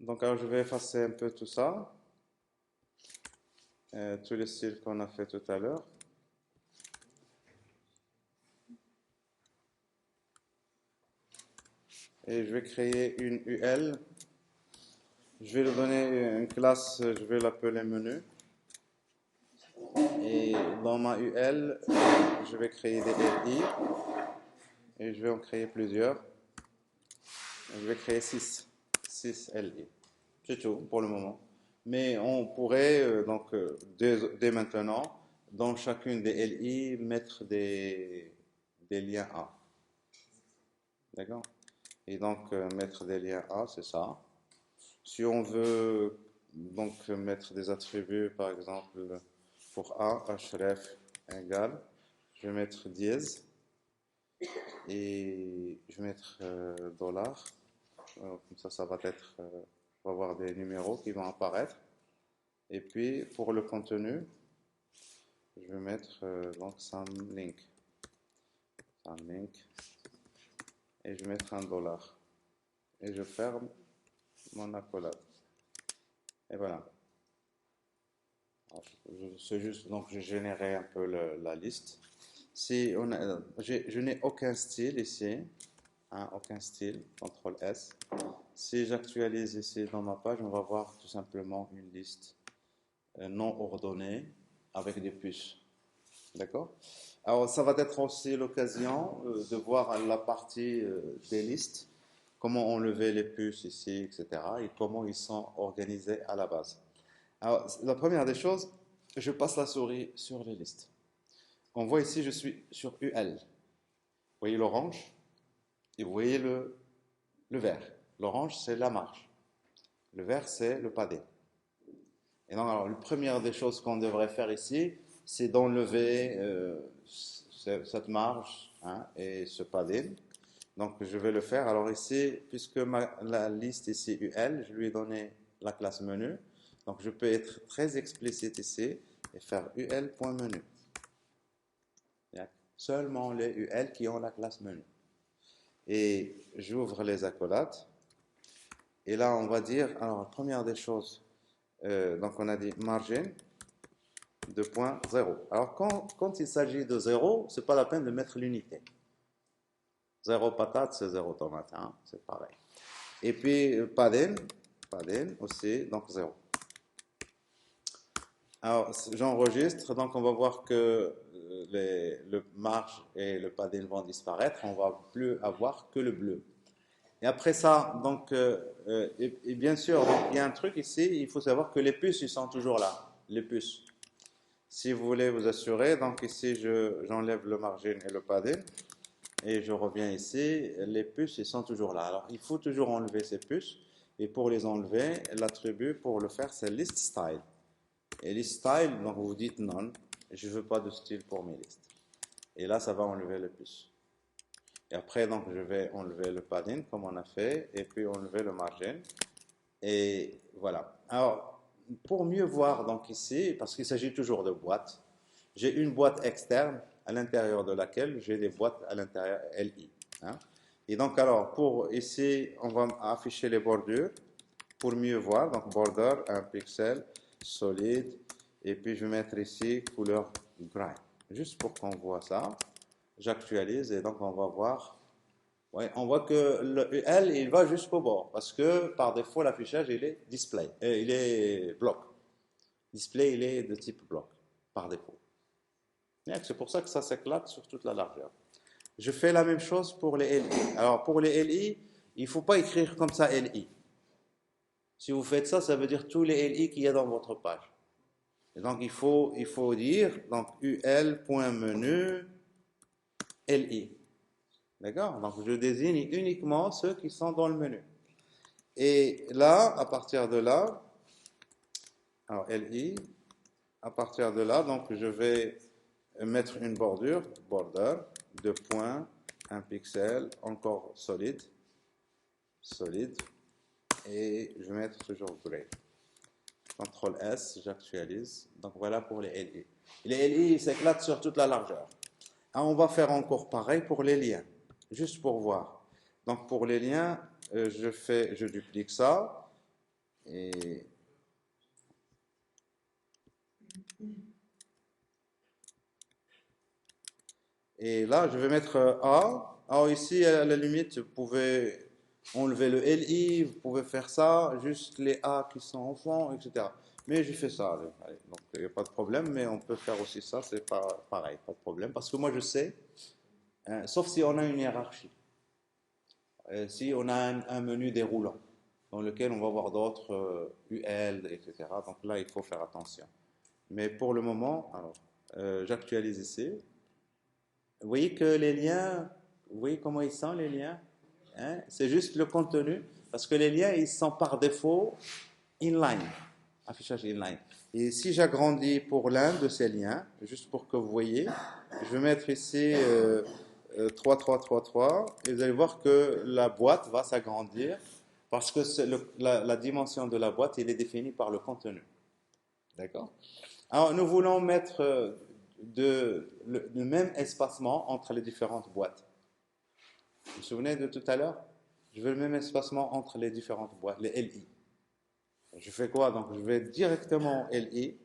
Donc, alors, je vais effacer un peu tout ça, tous les styles qu'on a fait tout à l'heure. Et je vais créer une UL. Je vais lui donner une classe, je vais l'appeler menu. Et dans ma UL, je vais créer des LI. Et je vais en créer plusieurs. Je vais créer 6 LI. C'est tout pour le moment. Mais on pourrait, dès maintenant, dans chacune des LI, mettre des liens A. D'accord? Et donc, mettre des liens A, c'est ça. Si on veut donc mettre des attributs, par exemple, pour A, href égale, je vais mettre dièse et je vais mettre dollar. Comme ça va être, on va avoir des numéros qui vont apparaître. Et puis, pour le contenu, je vais mettre donc some link, et je vais mettre un dollar. Et je ferme mon accolade. Et voilà. C'est juste, donc j'ai généré un peu la liste. Si je n'ai aucun style ici, hein, aucun style, CTRL S. Si j'actualise ici dans ma page, on va voir tout simplement une liste non ordonnée avec des puces. D'accord? Alors, ça va être aussi l'occasion de voir la partie des listes, comment enlever les puces ici, etc. et comment ils sont organisés à la base. Alors, la première des choses, je passe la souris sur les listes. On voit ici, je suis sur UL. Vous voyez l'orange et vous voyez le vert. L'orange, c'est la marge. Le vert, c'est le padding. Et donc, alors, la première des choses qu'on devrait faire ici, c'est d'enlever cette marge, hein, et ce padding. Donc, je vais le faire. Alors ici, puisque la liste ici UL, je lui ai donné la classe menu. Donc, je peux être très explicite ici et faire ul.menu. Il y a seulement les UL qui ont la classe menu. Et j'ouvre les accolades. Et là, on va dire, alors, la première des choses, donc on a dit margin de point 0. Alors, quand il s'agit de 0, c'est pas la peine de mettre l'unité. 0 patate, c'est 0 tomate, hein, c'est pareil. Et puis, padding aussi, donc 0. Alors, j'enregistre, donc on va voir que le marge et le padding vont disparaître, on va plus avoir que le bleu. Et après ça, donc, et bien sûr, donc, il y a un truc ici, il faut savoir que les puces, ils sont toujours là, les puces. Si vous voulez vous assurer, donc ici, j'enlève le margin et le padding, et je reviens ici, les puces, ils sont toujours là. Alors, il faut toujours enlever ces puces, et pour les enlever, l'attribut pour le faire, c'est list style. Et list style, donc vous dites non, je ne veux pas de style pour mes listes. Et là, ça va enlever les puces. Et après, donc, je vais enlever le padding, comme on a fait, et puis enlever le margin. Et voilà. Alors, pour mieux voir, donc ici, parce qu'il s'agit toujours de boîtes, j'ai une boîte externe à l'intérieur de laquelle j'ai des boîtes à l'intérieur LI. Hein. Et donc, alors, pour ici, on va afficher les bordures pour mieux voir. Donc, border, un pixel, solide, et puis je vais mettre ici couleur gray, juste pour qu'on voit ça. J'actualise et donc on va voir. Ouais, on voit que le UL, il va jusqu'au bord parce que par défaut, l'affichage, il est display, il est bloc. Display, il est de type bloc par défaut. C'est pour ça que ça s'éclate sur toute la largeur. Je fais la même chose pour les LI. Alors pour les LI, il ne faut pas écrire comme ça LI. Si vous faites ça, ça veut dire tous les LI qu'il y a dans votre page. Et donc il faut dire donc ul.menu LI. D'accord? Donc je désigne uniquement ceux qui sont dans le menu. Et là, à partir de là, alors LI, à partir de là, donc je vais mettre une bordure, border, deux points, un pixel, encore solide, et je vais mettre toujours gray. CTRL S, j'actualise. Donc voilà pour les LI. Les LI s'éclatent sur toute la largeur. Ah, on va faire encore pareil pour les liens, juste pour voir. Donc pour les liens, je duplique ça, Et, et là, je vais mettre A. Alors ici, à la limite, vous pouvez enlever le LI, vous pouvez faire ça, juste les A qui sont en fond, etc. Mais je fais ça, allez. Donc il n'y a pas de problème, mais on peut faire aussi ça, c'est pas pareil, pas de problème. Parce que moi je sais, hein, sauf si on a une hiérarchie. Si on a un menu déroulant dans lequel on va voir d'autres UL, etc. Donc là, il faut faire attention. Mais pour le moment, alors, j'actualise ici. Vous voyez que les liens, vous voyez comment ils sont les liens? Hein? C'est juste le contenu, parce que les liens, ils sont par défaut inline, affichage inline. Et si j'agrandis pour l'un de ces liens, juste pour que vous voyez, je vais mettre ici 3, 3, 3, 3, et vous allez voir que la boîte va s'agrandir, parce que la dimension de la boîte, il est définie par le contenu. D'accord? Alors, nous voulons mettre le même espacement entre les différentes boîtes. Vous vous souvenez de tout à l'heure? Je veux le même espacement entre les différentes boîtes, les LI. Je fais quoi? Donc, je vais directement LI,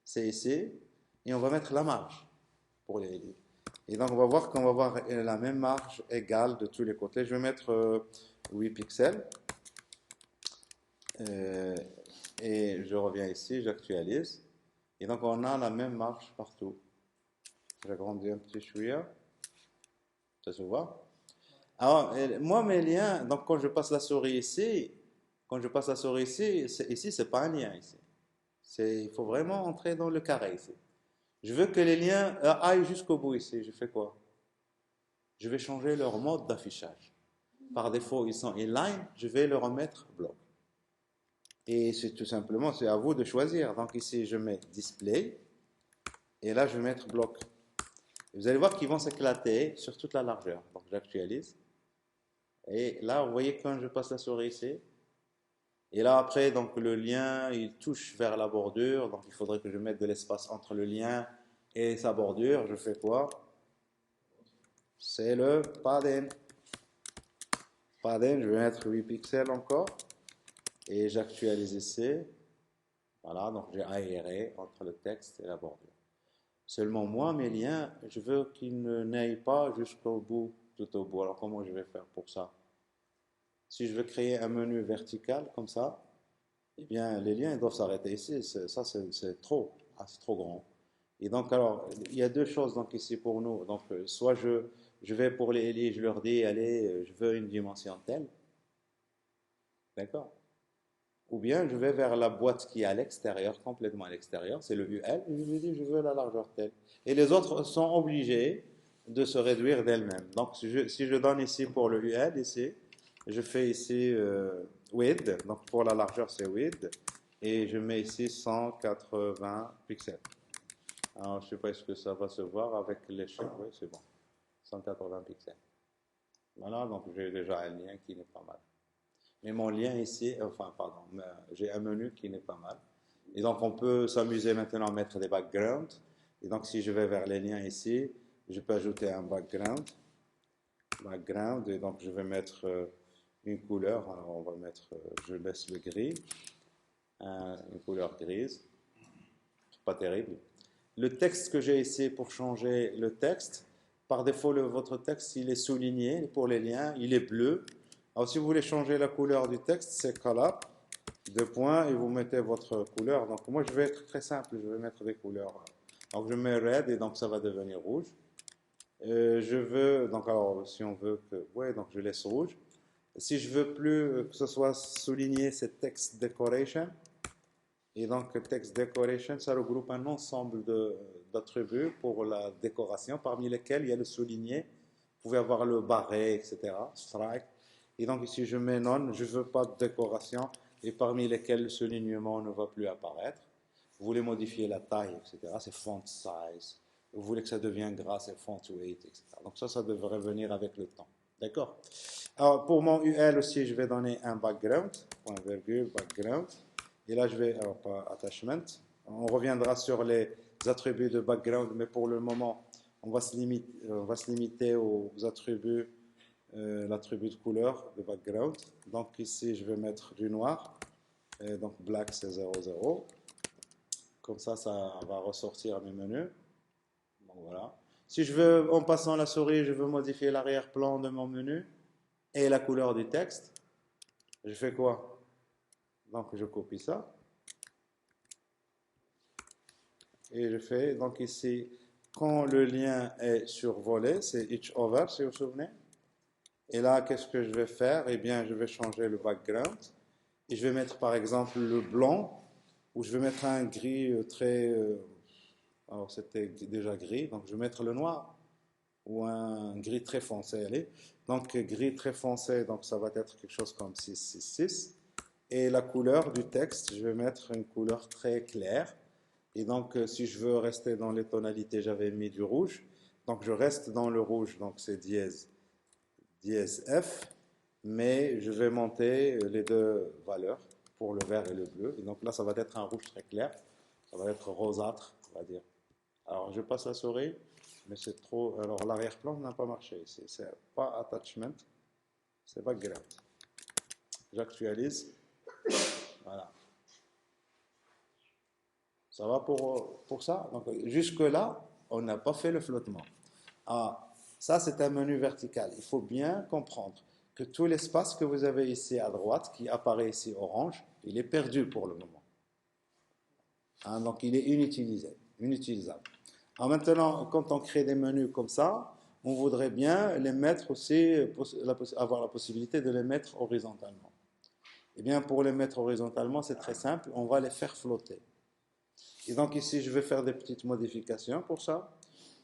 c'est ici, et on va mettre la marge pour les LI. Et donc, on va voir qu'on va avoir la même marge égale de tous les côtés. Je vais mettre 8 pixels. Euh, et je reviens ici, j'actualise. Et donc, on a la même marge partout. J'agrandis un petit chouïa. Ça se voit? Alors, moi, mes liens, donc quand je passe la souris ici, quand je passe la souris ici, ici, c'est pas un lien ici. Il faut vraiment entrer dans le carré ici. Je veux que les liens aillent jusqu'au bout ici. Je fais quoi? Je vais changer leur mode d'affichage. Par défaut, ils sont inline, je vais le remettre bloc. Et c'est tout simplement, c'est à vous de choisir. Donc ici, je mets display, et là, je vais mettre bloc. Et vous allez voir qu'ils vont s'éclater sur toute la largeur. Donc j'actualise. Et là, vous voyez quand je passe la souris ici, et là après, donc le lien, il touche vers la bordure, donc il faudrait que je mette de l'espace entre le lien et sa bordure. Je fais quoi? C'est le padding. Padding, je vais mettre 8 pixels encore, et j'actualise ici. Voilà, donc j'ai aéré entre le texte et la bordure. Seulement moi, mes liens, je veux qu'ils n'aillent pas jusqu'au bout, tout au bout. Alors comment je vais faire pour ça? Si je veux créer un menu vertical comme ça, eh bien, les liens ils doivent s'arrêter ici. Ça, c'est trop. Ah, c'est trop grand. Et donc, alors, il y a deux choses donc, ici pour nous. Donc, soit je vais pour les LI, je leur dis, allez, je veux une dimension telle. D'accord? Ou bien je vais vers la boîte qui est à l'extérieur, complètement à l'extérieur, c'est le UL, et je lui dis, je veux la largeur telle. Et les autres sont obligés de se réduire d'elles-mêmes. Donc, si je donne ici pour le UL, ici, je fais ici width, donc pour la largeur c'est width, et je mets ici 180 pixels. Alors, je ne sais pas est-ce que ça va se voir avec l'échelle, oui c'est bon, 180 pixels. Voilà, donc j'ai déjà un lien qui n'est pas mal. Mais mon lien ici, enfin pardon, j'ai un menu qui n'est pas mal. Et donc on peut s'amuser maintenant à mettre des backgrounds. Et donc si je vais vers les liens ici, je peux ajouter un background. Background, et donc je vais mettre une couleur. Alors on va mettre, je laisse le gris, une couleur grise. Pas terrible. Le texte que j'ai ici pour changer le texte, par défaut votre texte il est souligné pour les liens, il est bleu. Alors si vous voulez changer la couleur du texte, c'est color, deux points, et vous mettez votre couleur. Donc moi je vais être très simple, je vais mettre des couleurs. Donc je mets red et donc ça va devenir rouge. Je veux, donc alors si on veut que, ouais, donc je laisse rouge. Si je veux plus que ce soit souligné, c'est text decoration. Et donc, text decoration, ça regroupe un ensemble d'attributs pour la décoration, parmi lesquels il y a le souligné. Vous pouvez avoir le barré, etc. Strike. Et donc, ici, je mets non, je ne veux pas de décoration, et parmi lesquels le soulignement ne va plus apparaître. Vous voulez modifier la taille, etc. C'est font size. Vous voulez que ça devienne gras, c'est font weight, etc. Donc, ça devrait venir avec le temps. D'accord? Alors, pour mon UL aussi, je vais donner un background, point virgule, background. Et là, je vais, alors pas attachment, on reviendra sur les attributs de background, mais pour le moment, on va se limiter aux attributs, l'attribut de couleur de background. Donc ici, je vais mettre du noir. Et donc black c'est 0, 0. Comme ça va ressortir mes menus. Donc voilà. Si je veux, en passant la souris, je veux modifier l'arrière-plan de mon menu et la couleur du texte, je fais quoi? Donc je copie ça. Et je fais, donc ici, quand le lien est survolé, c'est each over, si vous vous souvenez. Et là, qu'est-ce que je vais faire? Eh bien, je vais changer le background. Et je vais mettre, par exemple, le blanc, ou je vais mettre un gris très... alors, c'était déjà gris, donc je vais mettre le noir, ou un gris très foncé, allez. Donc, gris très foncé, donc ça va être quelque chose comme 666. Et la couleur du texte, je vais mettre une couleur très claire. Et donc, si je veux rester dans les tonalités, j'avais mis du rouge. Donc, je reste dans le rouge, donc c'est dièse, dièse F. Mais je vais monter les deux valeurs pour le vert et le bleu. Et donc là, ça va être un rouge très clair. Ça va être rosâtre, on va dire. Alors, je passe la souris, mais c'est trop. Alors, l'arrière-plan n'a pas marché ici. C'est pas attachment, c'est background. J'actualise. Voilà. Ça va pour ça? Donc, jusque-là, on n'a pas fait le flottement. Ah, ça, c'est un menu vertical. Il faut bien comprendre que tout l'espace que vous avez ici à droite, qui apparaît ici orange, il est perdu pour le moment. Hein, donc, il est inutilisable. Alors maintenant, quand on crée des menus comme ça, on voudrait bien les mettre aussi, avoir la possibilité de les mettre horizontalement. Eh bien, pour les mettre horizontalement, c'est très simple, on va les faire flotter. Et donc ici, je vais faire des petites modifications pour ça.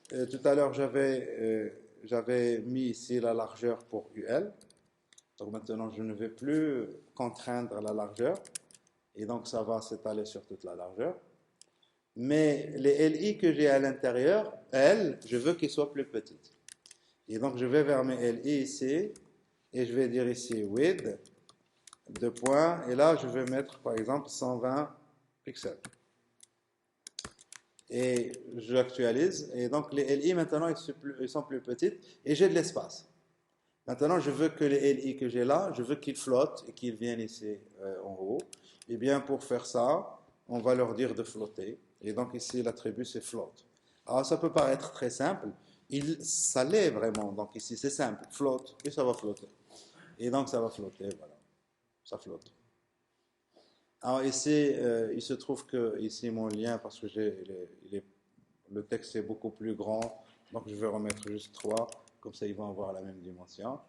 Tout à l'heure, j'avais mis ici la largeur pour UL. Donc maintenant, je ne vais plus contraindre la largeur. Et donc, ça va s'étaler sur toute la largeur. Mais les LI que j'ai à l'intérieur, elles, je veux qu'ils soient plus petites. Et donc, je vais vers mes LI ici. Et je vais dire ici width, 2 points. Et là, je vais mettre, par exemple, 120 pixels. Et j'actualise. Et donc, les LI, maintenant, ils sont plus petites. Et j'ai de l'espace. Maintenant, je veux que les LI que j'ai là, je veux qu'ils flottent et qu'ils viennent ici en haut. Et bien, pour faire ça, on va leur dire de flotter. Et donc, ici, l'attribut, c'est float. Alors, ça peut paraître très simple. Ça l'est vraiment. Donc, ici, c'est simple. Float. Et ça va flotter. Et donc, ça va flotter. Voilà. Ça flotte. Alors, ici, il se trouve que, ici, mon lien, parce que le texte est beaucoup plus grand. Donc, je vais remettre juste 3. Comme ça, ils vont avoir la même dimension.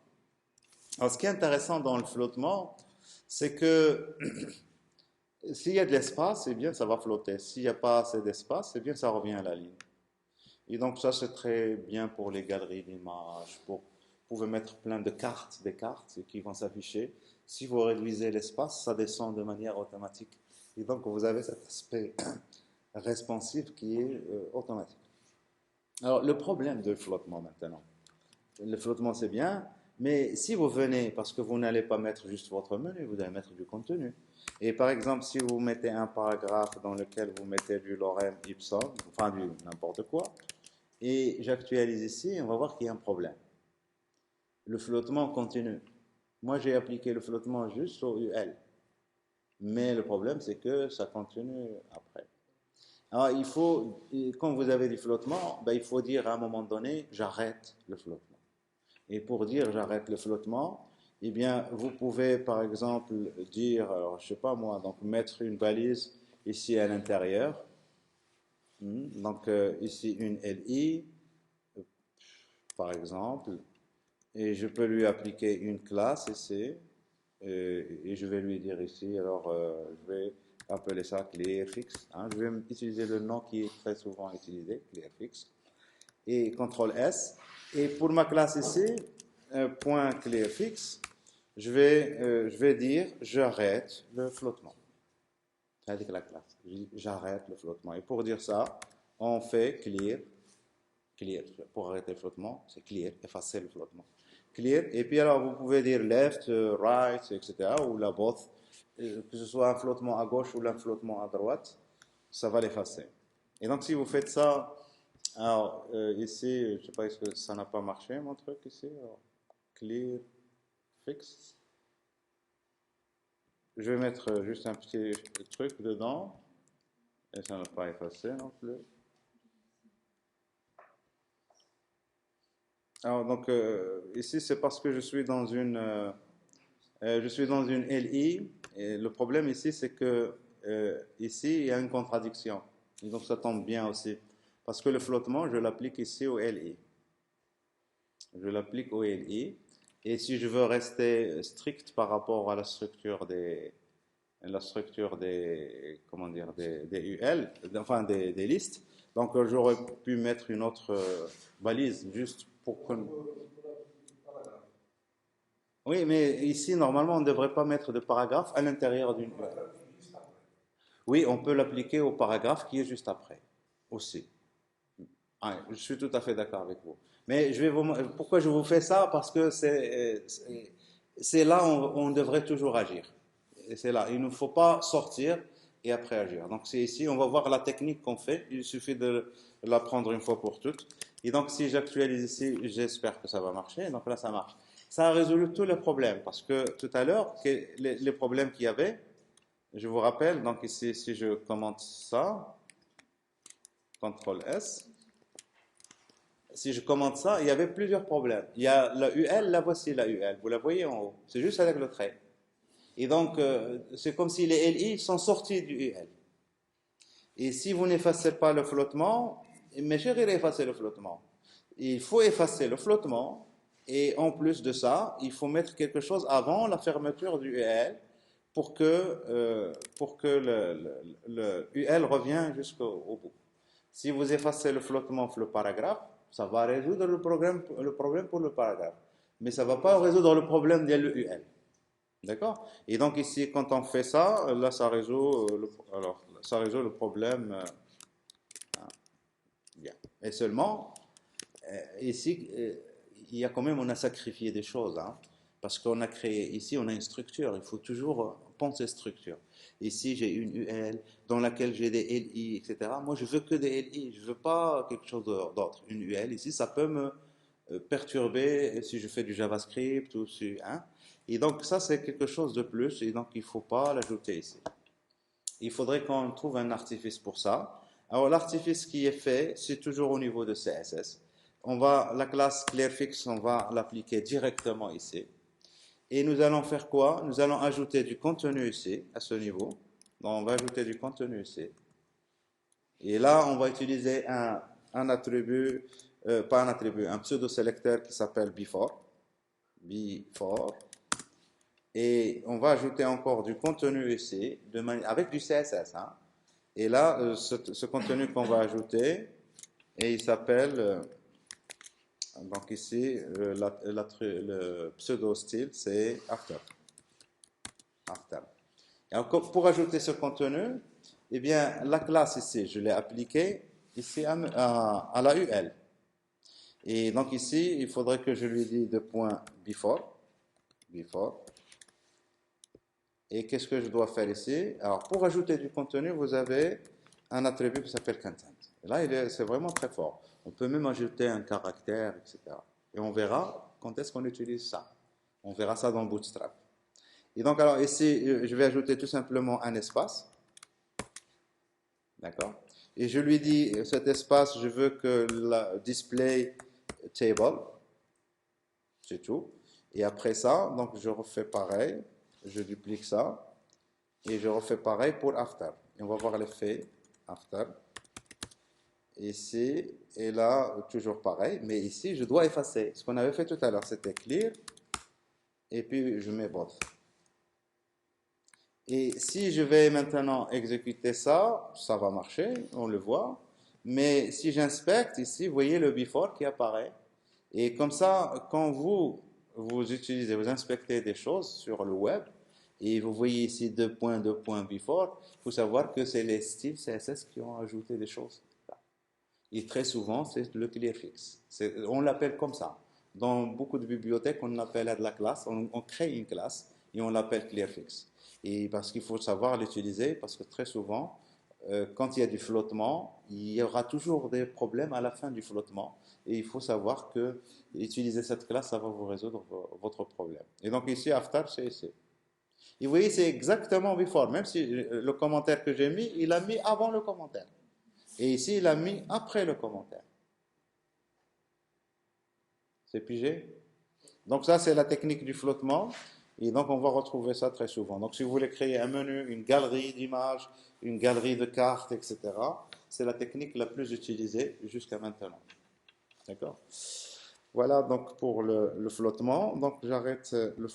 Alors, ce qui est intéressant dans le flottement, c'est que s'il y a de l'espace, eh bien, ça va flotter. S'il n'y a pas assez d'espace, eh bien, ça revient à la ligne. Et donc, ça, c'est très bien pour les galeries d'images. Vous pouvez mettre plein de cartes, des cartes qui vont s'afficher. Si vous réduisez l'espace, ça descend de manière automatique. Et donc, vous avez cet aspect responsive qui est automatique. Alors, le problème de flottement maintenant. Le flottement, c'est bien, mais si vous venez, parce que vous n'allez pas mettre juste votre menu, vous allez mettre du contenu. Et par exemple, si vous mettez un paragraphe dans lequel vous mettez du lorem ipsum, enfin du n'importe quoi, et j'actualise ici, on va voir qu'il y a un problème. Le flottement continue. Moi, j'ai appliqué le flottement juste au UL. Mais le problème, c'est que ça continue après. Alors, quand vous avez du flottement, ben, il faut dire à un moment donné, j'arrête le flottement. Et pour dire j'arrête le flottement, eh bien, vous pouvez par exemple dire, alors je sais pas moi, donc mettre une balise ici à l'intérieur. Donc ici une LI, par exemple, et je peux lui appliquer une classe ici, et je vais lui dire ici, alors je vais appeler ça clearFix. Hein, je vais utiliser le nom qui est très souvent utilisé, clearFix, et CTRL S. Et pour ma classe ici, point clearFix, je vais dire j'arrête le flottement. C'est la classe. J'arrête le flottement. Et pour dire ça, on fait clear. Pour arrêter le flottement, c'est clear, effacer le flottement. Clear. Et puis alors, vous pouvez dire left, right, etc. ou la both. Que ce soit un flottement à gauche ou un flottement à droite, ça va l'effacer. Et donc, si vous faites ça, alors ici, je ne sais pas, est-ce que ça n'a pas marché mon truc ici? Alors, clear, fix. je vais mettre juste un petit truc dedans. Et ça ne va pas effacer non plus. Alors, donc, ici, c'est parce que je suis dans une LI. Et le problème ici, c'est que ici, il y a une contradiction. Et donc, ça tombe bien aussi. Parce que le flottement, je l'applique ici au LI. Je l'applique au LI. Et si je veux rester strict par rapport à comment dire, des UL, enfin des listes, donc j'aurais pu mettre une autre balise juste pour que... Oui, mais ici, normalement, on ne devrait pas mettre de paragraphe à l'intérieur d'une UL. Oui, on peut l'appliquer au paragraphe qui est juste après, aussi. Ah, je suis tout à fait d'accord avec vous. Mais pourquoi je vous fais ça? Parce que c'est là où on devrait toujours agir. Et c'est là. Il ne faut pas sortir et après agir. Donc c'est ici, on va voir la technique qu'on fait. Il suffit de la prendre une fois pour toutes. Et donc si j'actualise ici, j'espère que ça va marcher. Donc là, ça marche. Ça a résolu tous les problèmes. Parce que tout à l'heure, les problèmes qu'il y avait, je vous rappelle, donc ici, si je commente ça, CTRL S, si je commente ça, il y avait plusieurs problèmes. Il y a la UL, la voici la UL. Vous la voyez en haut. C'est juste avec le trait. Et donc, c'est comme si les LI sont sortis du UL. Et si vous n'effacez pas le flottement, mes chéris, effacez le flottement. Il faut effacer le flottement. Et en plus de ça, il faut mettre quelque chose avant la fermeture du UL pour que le UL revienne jusqu'au bout. Si vous effacez le flottement pour le paragraphe, ça va résoudre le problème pour le paragraphe. Mais ça ne va pas résoudre le problème de l'UL. D'accord? Et donc ici, quand on fait ça, là, ça résout le problème. Bien. Et seulement, ici, il y a quand même, on a sacrifié des choses, hein, parce qu'on a créé, ici, on a une structure. Il faut toujours penser structure. Ici, j'ai une UL dans laquelle j'ai des LI, etc. Moi, je veux que des LI. Je veux pas quelque chose d'autre. Une UL, ici, ça peut me perturber si je fais du JavaScript ou si, hein. Et donc, ça, c'est quelque chose de plus. Et donc, il ne faut pas l'ajouter ici. Il faudrait qu'on trouve un artifice pour ça. Alors, l'artifice qui est fait, c'est toujours au niveau de CSS. La classe ClearFix, on va l'appliquer directement ici. Et nous allons faire quoi? Nous allons ajouter du contenu ici, à ce niveau. Donc, on va ajouter du contenu ici. Et là, on va utiliser un attribut, pas un attribut, un pseudo-sélecteur qui s'appelle before. Before. Et on va ajouter encore du contenu ici, avec du CSS, hein. Et là, ce contenu qu'on va ajouter, et il s'appelle, donc ici, le pseudo-style, c'est after. After. Et encore, pour ajouter ce contenu, eh bien, la classe ici, je l'ai appliquée ici à la UL. Et donc ici, il faudrait que je lui dise de point before. Et qu'est-ce que je dois faire ici? Alors, pour ajouter du contenu, vous avez un attribut qui s'appelle content. Et là, c'est vraiment très fort. On peut même ajouter un caractère, etc. Et on verra quand est-ce qu'on utilise ça. On verra ça dans Bootstrap. Et donc, alors ici, je vais ajouter tout simplement un espace. D'accord? Et je lui dis, cet espace, je veux que la display table, c'est tout. Et après ça, donc je refais pareil, je duplique ça, et je refais pareil pour after. Et on va voir l'effet after. Ici, et là, toujours pareil, mais ici, je dois effacer. Ce qu'on avait fait tout à l'heure, c'était clear, et puis je mets both. Et si je vais maintenant exécuter ça, ça va marcher, on le voit. Mais si j'inspecte ici, vous voyez le before qui apparaît. Et comme ça, quand vous utilisez, vous inspectez des choses sur le web, et vous voyez ici deux points before, il faut savoir que c'est les styles CSS qui ont ajouté des choses. Et très souvent, c'est le clearfix. On l'appelle comme ça. Dans beaucoup de bibliothèques, on appelle à de la classe, on crée une classe et on l'appelle clearfix. Et parce qu'il faut savoir l'utiliser, parce que très souvent, quand il y a du flottement, il y aura toujours des problèmes à la fin du flottement. Et il faut savoir que utiliser cette classe, ça va vous résoudre votre problème. Et donc ici, after, c'est ici. Et vous voyez, c'est exactement before. Même si le commentaire que j'ai mis, il a mis avant le commentaire. Et ici, il a mis après le commentaire. C'est pigé? Donc ça, c'est la technique du flottement. Et donc, on va retrouver ça très souvent. Donc, si vous voulez créer un menu, une galerie d'images, une galerie de cartes, etc., c'est la technique la plus utilisée jusqu'à maintenant. D'accord? Voilà donc pour le flottement. Donc, j'arrête le